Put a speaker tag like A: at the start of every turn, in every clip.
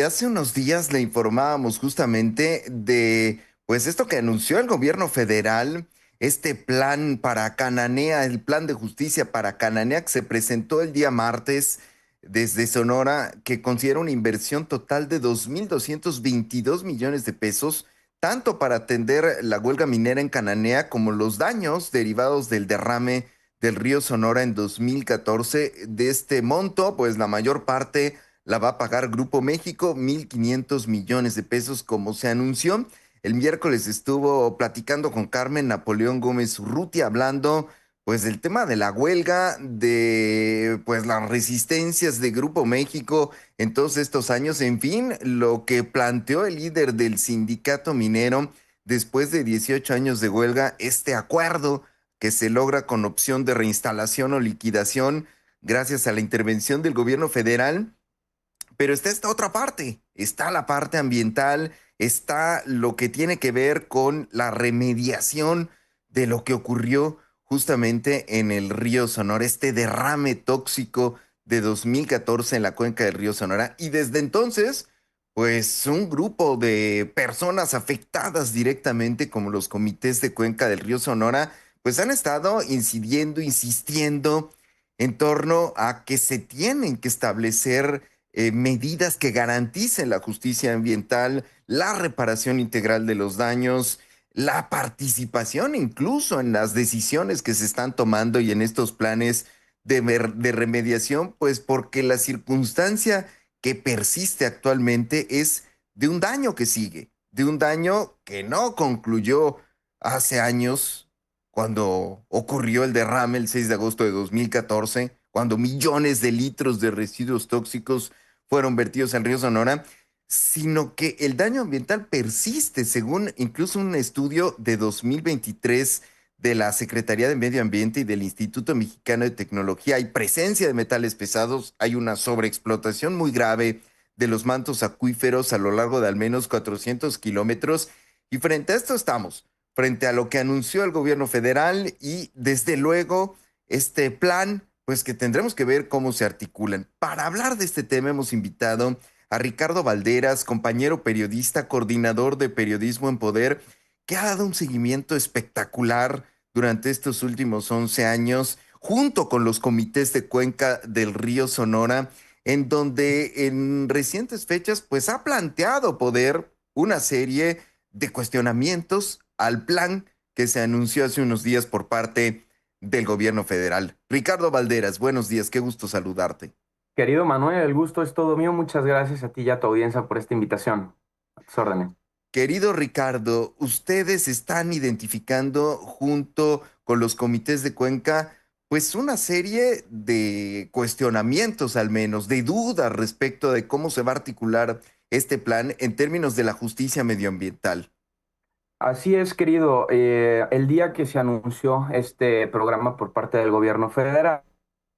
A: Hace unos días le informábamos justamente de, pues esto que anunció el gobierno federal, este plan para Cananea, el plan de justicia para Cananea que se presentó el día martes desde Sonora, que considera una inversión total de 2.222 millones de pesos, tanto para atender la huelga minera en Cananea como los daños derivados del derrame del río Sonora en 2014. De este monto, pues la mayor parte la va a pagar Grupo México, 1.500 millones de pesos, como se anunció. El miércoles estuvo platicando con Carmen Napoleón Gómez Urrutia, hablando pues del tema de la huelga, de pues las resistencias de Grupo México en todos estos años, en fin, lo que planteó el líder del sindicato minero después de 18 años de huelga, este acuerdo que se logra con opción de reinstalación o liquidación gracias a la intervención del gobierno federal. Pero está esta otra parte, está la parte ambiental, está lo que tiene que ver con la remediación de lo que ocurrió justamente en el río Sonora, este derrame tóxico de 2014 en la cuenca del río Sonora. Y desde entonces, pues un grupo de personas afectadas directamente, como los comités de cuenca del río Sonora, pues han estado incidiendo, insistiendo en torno a que se tienen que establecer medidas que garanticen la justicia ambiental, la reparación integral de los daños, la participación incluso en las decisiones que se están tomando y en estos planes de remediación, pues porque la circunstancia que persiste actualmente es de un daño que sigue, de un daño que no concluyó hace años, cuando ocurrió el derrame el 6 de agosto de 2014, cuando millones de litros de residuos tóxicos fueron vertidos al río Sonora, sino que el daño ambiental persiste, según incluso un estudio de 2023 de la Secretaría de Medio Ambiente y del Instituto Mexicano de Tecnología. Hay presencia de metales pesados, hay una sobreexplotación muy grave de los mantos acuíferos a lo largo de al menos 400 kilómetros. Y frente a esto estamos, frente a lo que anunció el gobierno federal y desde luego este plan, pues que tendremos que ver cómo se articulan. Para hablar de este tema hemos invitado a Ricardo Valderas, compañero periodista, coordinador de Periodismo en Poder, que ha dado un seguimiento espectacular durante estos últimos 11 años, junto con los comités de cuenca del río Sonora, en donde en recientes fechas pues ha planteado poder una serie de cuestionamientos al plan que se anunció hace unos días por parte del gobierno federal. Ricardo Valderas, buenos días, qué gusto saludarte.
B: Querido Manuel, el gusto es todo mío. Muchas gracias a ti y a tu audiencia por esta invitación. A tus órdenes.
A: Querido Ricardo, ustedes están identificando junto con los comités de Cuenca, pues una serie de cuestionamientos al menos, de dudas respecto de cómo se va a articular este plan en términos de la justicia medioambiental.
B: Así es, querido. El día que se anunció este programa por parte del gobierno federal,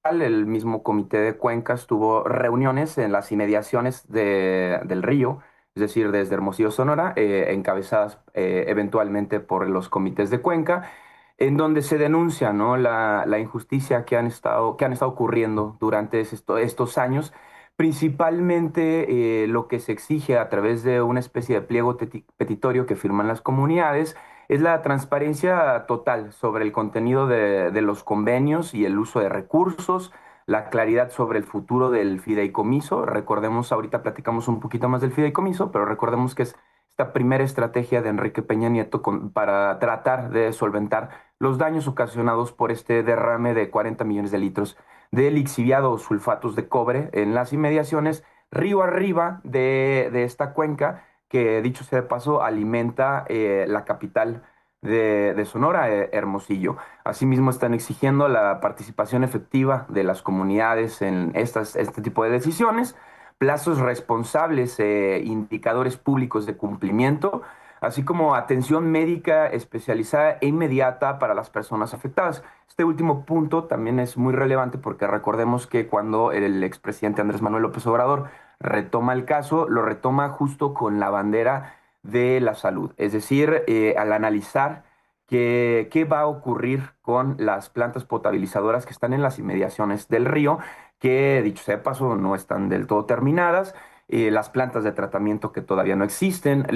B: el mismo comité de Cuencas tuvo reuniones en las inmediaciones del río, es decir, desde Hermosillo, Sonora, encabezadas eventualmente por los comités de Cuenca, en donde se denuncia, ¿no?, la injusticia que han estado ocurriendo durante estos años. Principalmente lo que se exige a través de una especie de pliego petitorio que firman las comunidades es la transparencia total sobre el contenido de los convenios y el uso de recursos, la claridad sobre el futuro del fideicomiso. Recordemos, ahorita platicamos un poquito más del fideicomiso, pero recordemos que es esta primera estrategia de Enrique Peña Nieto para tratar de solventar los daños ocasionados por este derrame de 40 millones de litros de lixiviados sulfatos de cobre en las inmediaciones río arriba de esta cuenca que, dicho sea de paso, alimenta la capital de Sonora, Hermosillo. Asimismo, están exigiendo la participación efectiva de las comunidades en este tipo de decisiones, plazos responsables, indicadores públicos de cumplimiento, así como atención médica especializada e inmediata para las personas afectadas. Este último punto también es muy relevante porque recordemos que cuando el expresidente Andrés Manuel López Obrador retoma el caso, lo retoma justo con la bandera de la salud. Es decir, al analizar qué va a ocurrir con las plantas potabilizadoras que están en las inmediaciones del río, que dicho sea de paso no están del todo terminadas, las plantas de tratamiento que todavía no existen,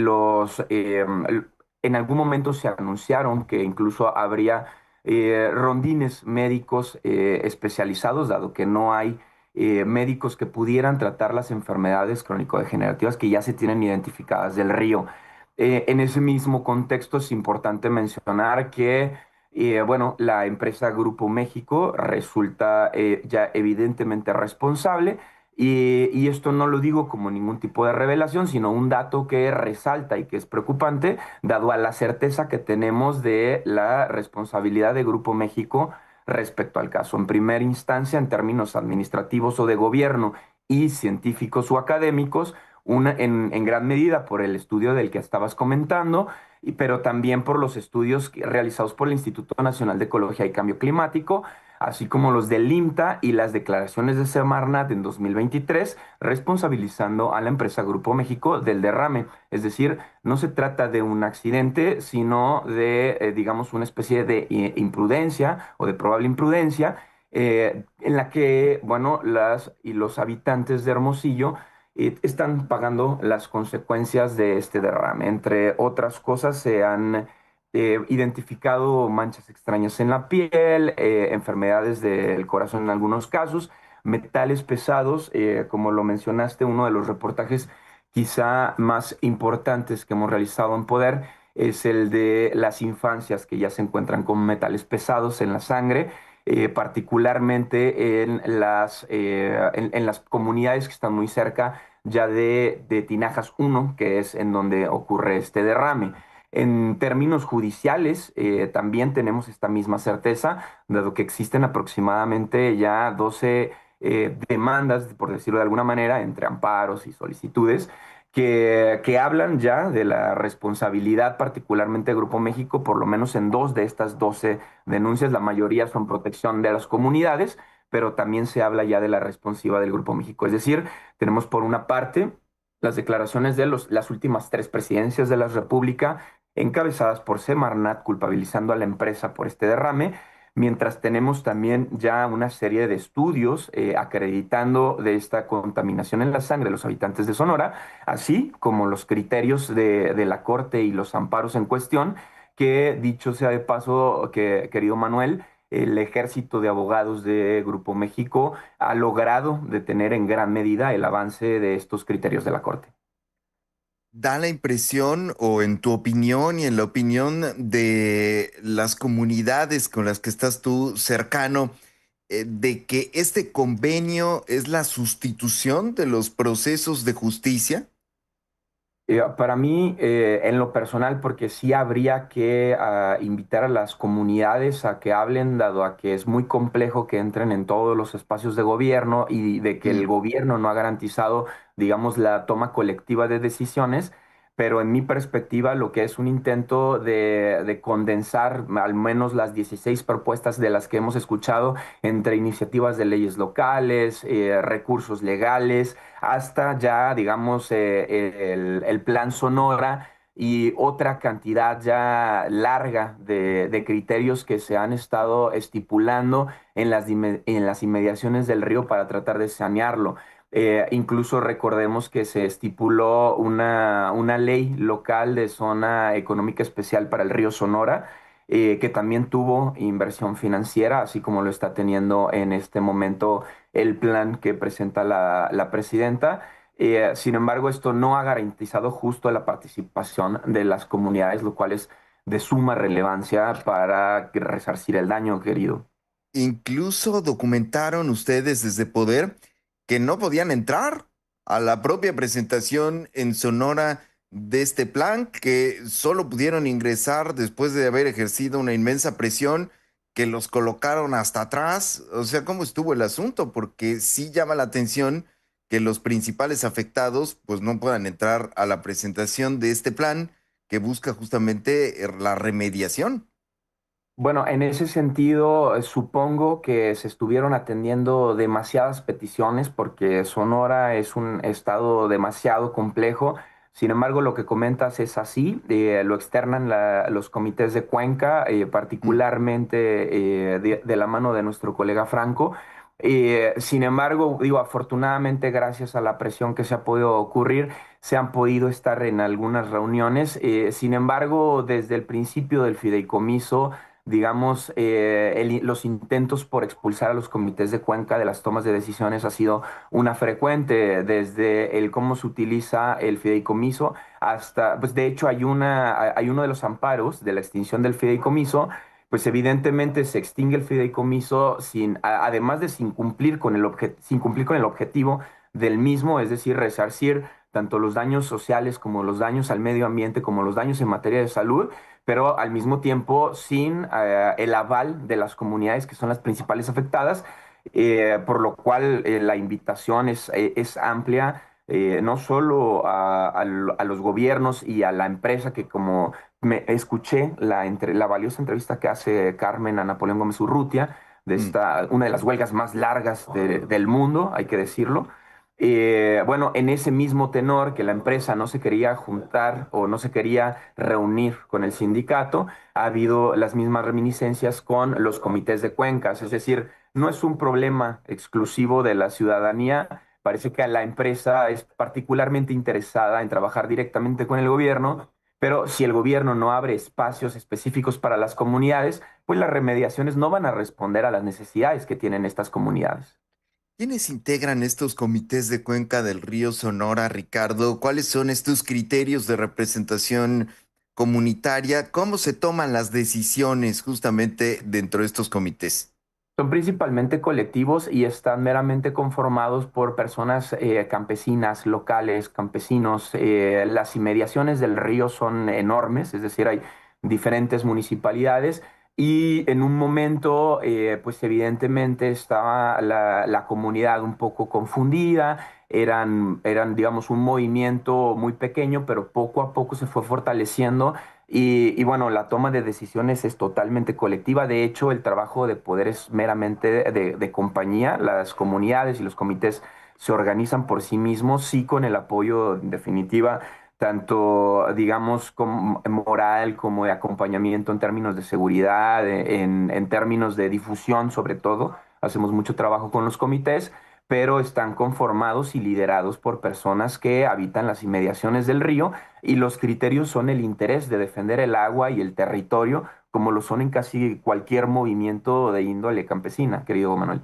B: en algún momento se anunciaron que incluso habría rondines médicos especializados, dado que no hay médicos que pudieran tratar las enfermedades crónico-degenerativas que ya se tienen identificadas del río. En ese mismo contexto es importante mencionar que, bueno, la empresa Grupo México resulta ya evidentemente responsable y esto no lo digo como ningún tipo de revelación, sino un dato que resalta y que es preocupante, dado a la certeza que tenemos de la responsabilidad de Grupo México respecto al caso. En primera instancia, en términos administrativos o de gobierno y científicos o académicos, en gran medida por el estudio del que estabas comentando, pero también por los estudios realizados por el Instituto Nacional de Ecología y Cambio Climático, así como los del INTA y las declaraciones de Semarnat en 2023, responsabilizando a la empresa Grupo México del derrame. Es decir, no se trata de un accidente, sino de, digamos, una especie de imprudencia o de probable imprudencia, en la que, bueno, las y los habitantes de Hermosillo están pagando las consecuencias de este derrame. Entre otras cosas, se han identificado manchas extrañas en la piel, enfermedades del corazón en algunos casos, metales pesados, como lo mencionaste, uno de los reportajes quizá más importantes que hemos realizado en Poder es el de las infancias que ya se encuentran con metales pesados en la sangre, particularmente en las comunidades que están muy cerca ya de Tinajas 1, que es en donde ocurre este derrame. En términos judiciales, también tenemos esta misma certeza, dado que existen aproximadamente ya 12 demandas, por decirlo de alguna manera, entre amparos y solicitudes, que hablan ya de la responsabilidad particularmente de Grupo México, por lo menos en dos de estas 12 denuncias. La mayoría son protección de las comunidades, pero también se habla ya de la responsiva del Grupo México. Es decir, tenemos por una parte las declaraciones de las últimas tres presidencias de la República, encabezadas por Semarnat, culpabilizando a la empresa por este derrame, mientras tenemos también ya una serie de estudios acreditando de esta contaminación en la sangre de los habitantes de Sonora, así como los criterios de la Corte y los amparos en cuestión, que dicho sea de paso, que, querido Manuel, el ejército de abogados de Grupo México ha logrado detener en gran medida el avance de estos criterios de la Corte.
A: Da la impresión, o en tu opinión y en la opinión de las comunidades con las que estás tú cercano, de que este convenio es la sustitución de los procesos de justicia.
B: Para mí, en lo personal, porque sí habría que invitar a las comunidades a que hablen, dado a que es muy complejo que entren en todos los espacios de gobierno y de que el
A: Mm.
B: gobierno no ha garantizado, digamos, la toma colectiva de decisiones. Pero en mi perspectiva, lo que es un intento de condensar al menos las 16 propuestas de las que hemos escuchado entre iniciativas de leyes locales, recursos legales, hasta ya, digamos, el plan Sonora y otra cantidad ya larga de criterios que se han estado estipulando en las inmediaciones del río para tratar de sanearlo. Incluso recordemos que se estipuló una ley local de zona económica especial para el río Sonora, que también tuvo inversión financiera, así como lo está teniendo en este momento el plan que presenta la presidenta. Sin embargo, esto no ha garantizado justo la participación de las comunidades, lo cual es de suma relevancia para resarcir el daño, querido.
A: Incluso documentaron ustedes desde Poder que no podían entrar a la propia presentación en Sonora de este plan, que solo pudieron ingresar después de haber ejercido una inmensa presión, que los colocaron hasta atrás. O sea, ¿cómo estuvo el asunto? Porque sí llama la atención que los principales afectados pues no puedan entrar a la presentación de este plan que busca justamente la remediación.
B: Bueno, en ese sentido, supongo que se estuvieron atendiendo demasiadas peticiones porque Sonora es un estado demasiado complejo. Sin embargo, lo que comentas es así, lo externan los comités de Cuenca,
A: Mm.
B: particularmente de la mano de nuestro colega Franco. Sin embargo, digo, afortunadamente, gracias a la presión que se ha podido ocurrir, se han podido estar en algunas reuniones. Sin embargo, desde el principio del fideicomiso, digamos, los intentos por expulsar a los comités de Cuenca de las tomas de decisiones ha sido una frecuente, desde el cómo se utiliza el fideicomiso hasta, pues de hecho hay uno de los amparos de la extinción del fideicomiso, pues evidentemente se extingue el fideicomiso además de sin cumplir con el objetivo del mismo, es decir, resarcir tanto los daños sociales como los daños al medio ambiente, como los daños en materia de salud, pero al mismo tiempo sin el aval de las comunidades que son las principales afectadas, por lo cual la invitación es amplia. No solo a los gobiernos y a la empresa que, como me escuché la valiosa entrevista que hace Carmen a Napoleón Gómez Urrutia,
A: Mm.
B: una de las huelgas más largas del mundo, hay que decirlo. Bueno, en ese mismo tenor que la empresa no se quería juntar o no se quería reunir con el sindicato, ha habido las mismas reminiscencias con los comités de cuencas, es decir, no es un problema exclusivo de la ciudadanía. Parece que la empresa es particularmente interesada en trabajar directamente con el gobierno, pero si el gobierno no abre espacios específicos para las comunidades, pues las remediaciones no van a responder a las necesidades que tienen estas comunidades.
A: ¿Quiénes integran estos comités de Cuenca del Río Sonora, Ricardo? ¿Cuáles son estos criterios de representación comunitaria? ¿Cómo se toman las decisiones justamente dentro de estos comités?
B: Son principalmente colectivos y están meramente conformados por personas campesinas, locales, campesinos. Las inmediaciones del río son enormes, es decir, hay diferentes municipalidades y en un momento, pues evidentemente estaba la comunidad un poco confundida. Digamos, un movimiento muy pequeño, pero poco a poco se fue fortaleciendo y bueno, la toma de decisiones es totalmente colectiva. De hecho, el trabajo de poder es meramente de compañía. Las comunidades y los comités se organizan por sí mismos, sí con el apoyo, en definitiva, tanto, digamos, como moral como de acompañamiento en términos de seguridad, en términos de difusión, sobre todo. Hacemos mucho trabajo con los comités, pero están conformados y liderados por personas que habitan las inmediaciones del río y los criterios son el interés de defender el agua y el territorio, como lo son en casi cualquier movimiento de índole campesina, querido Manuel.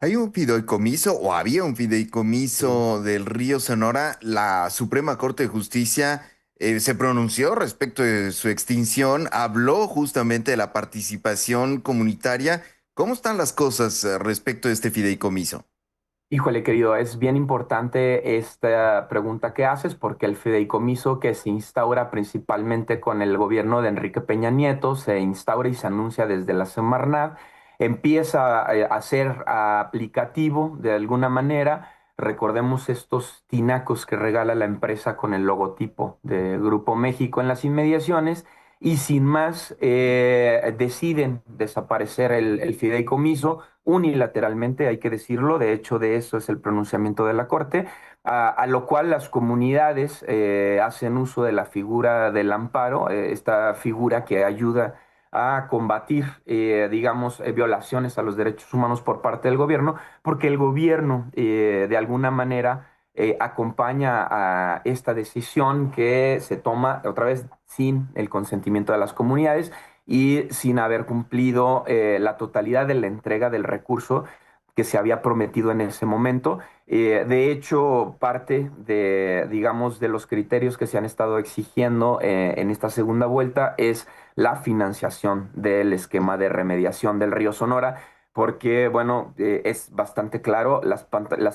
A: ¿Hay un fideicomiso o había un fideicomiso del Río Sonora? La Suprema Corte de Justicia se pronunció respecto de su extinción, habló justamente de la participación comunitaria. ¿Cómo están las cosas respecto de este fideicomiso?
B: Híjole, querido, es bien importante esta pregunta que haces porque el fideicomiso que se instaura principalmente con el gobierno de Enrique Peña Nieto, se instaura y se anuncia desde la Semarnat, empieza a ser aplicativo de alguna manera. Recordemos estos tinacos que regala la empresa con el logotipo de Grupo México en las inmediaciones y sin más deciden desaparecer el fideicomiso unilateralmente, hay que decirlo, de hecho de eso es el pronunciamiento de la Corte, a lo cual las comunidades hacen uso de la figura del amparo, esta figura que ayuda a combatir, digamos, violaciones a los derechos humanos por parte del gobierno, porque el gobierno, de alguna manera, acompaña a esta decisión que se toma otra vez sin el consentimiento de las comunidades y sin haber cumplido la totalidad de la entrega del recurso que se había prometido en ese momento. De hecho, parte de, digamos, de los criterios que se han estado exigiendo en esta segunda vuelta es la financiación del esquema de remediación del río Sonora, porque, bueno, es bastante claro, las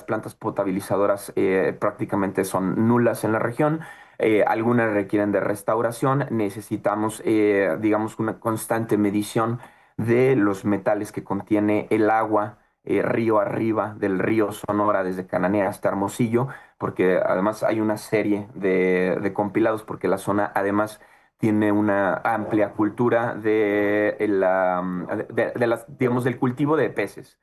B: plantas potabilizadoras prácticamente son nulas en la región. Algunas requieren de restauración. Necesitamos, digamos, una constante medición de los metales que contiene el agua río arriba del río Sonora, desde Cananea hasta Hermosillo, porque además hay una serie de compilados, porque la zona además tiene una amplia cultura digamos, del cultivo de peces.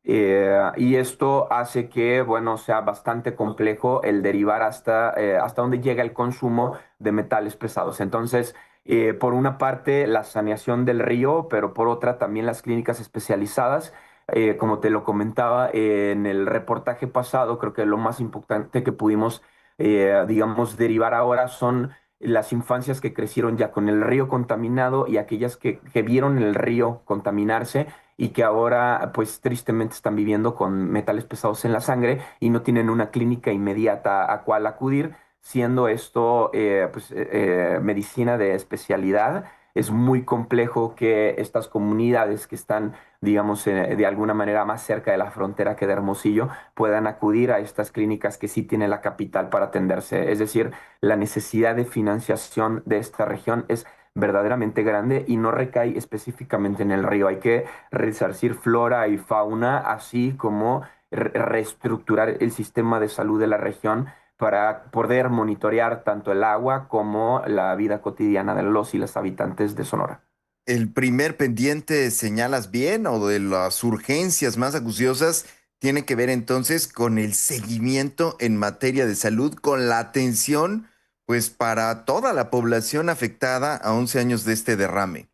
B: Y esto hace que, bueno, sea bastante complejo el derivar hasta donde llega el consumo de metales pesados. Entonces, por una parte, la saneación del río, pero por otra también las clínicas especializadas Como te lo comentaba en el reportaje pasado, creo que lo más importante que pudimos, digamos, derivar ahora son las infancias que crecieron ya con el río contaminado y aquellas que vieron el río contaminarse y que ahora, pues tristemente están viviendo con metales pesados en la sangre y no tienen una clínica inmediata a cual acudir, siendo esto, medicina de especialidad. Es muy complejo que estas comunidades que están, digamos, de alguna manera más cerca de la frontera que de Hermosillo, puedan acudir a estas clínicas que sí tiene la capital para atenderse. Es decir, la necesidad de financiación de esta región es verdaderamente grande y no recae específicamente en el río. Hay que resarcir flora y fauna, así como reestructurar el sistema de salud de la región para poder monitorear tanto el agua como la vida cotidiana de los y las habitantes de Sonora.
A: El primer pendiente, señalas bien, o de las urgencias más acuciosas, tiene que ver entonces con el seguimiento en materia de salud, con la atención, pues para toda la población afectada a 11 años de este derrame.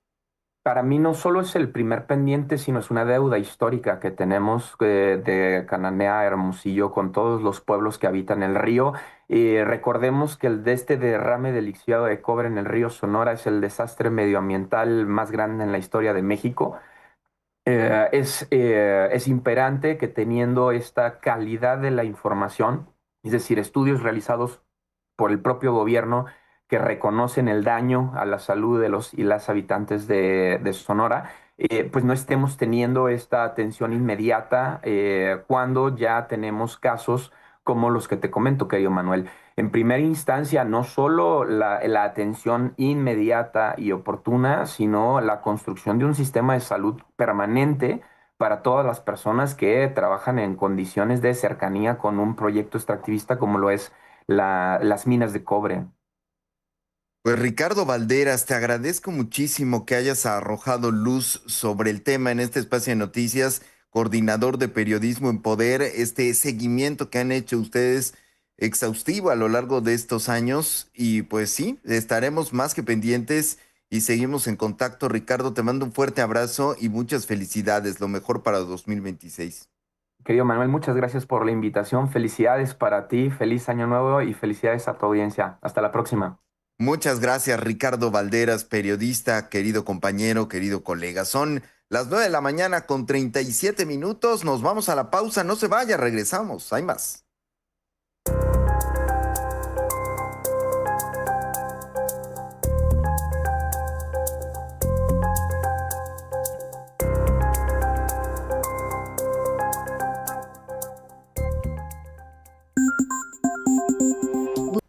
B: Para mí no solo es el primer pendiente, sino es una deuda histórica que tenemos de Cananea a Hermosillo con todos los pueblos que habitan el río. Recordemos que el de este derrame del lixiviado de cobre en el río Sonora es el desastre medioambiental más grande en la historia de México. Es imperante que teniendo esta calidad de la información, es decir, estudios realizados por el propio gobierno que reconocen el daño a la salud de los y las habitantes de Sonora, pues no estemos teniendo esta atención inmediata cuando ya tenemos casos como los que te comento, querido Manuel. En primera instancia, no solo la atención inmediata y oportuna, sino la construcción de un sistema de salud permanente para todas las personas que trabajan en condiciones de cercanía con un proyecto extractivista como lo es las minas de cobre.
A: Pues Ricardo Valderas, te agradezco muchísimo que hayas arrojado luz sobre el tema en este espacio de noticias, coordinador de periodismo en poder, este seguimiento que han hecho ustedes exhaustivo a lo largo de estos años. Y pues sí, estaremos más que pendientes y seguimos en contacto. Ricardo, te mando un fuerte abrazo y muchas felicidades. Lo mejor para 2026.
B: Querido Manuel, muchas gracias por la invitación. Felicidades para ti, feliz año nuevo y felicidades a tu audiencia. Hasta la próxima.
A: Muchas gracias, Ricardo Valderas, periodista, querido compañero, querido colega. Son las 9 de la mañana con 37 minutos. Nos vamos a la pausa. No se vaya, regresamos. Hay más.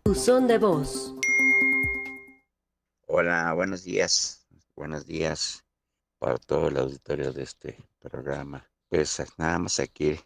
C: Buzón de voz.
D: Hola, buenos días. Buenos días para todo el auditorio de este programa. Pues nada más aquí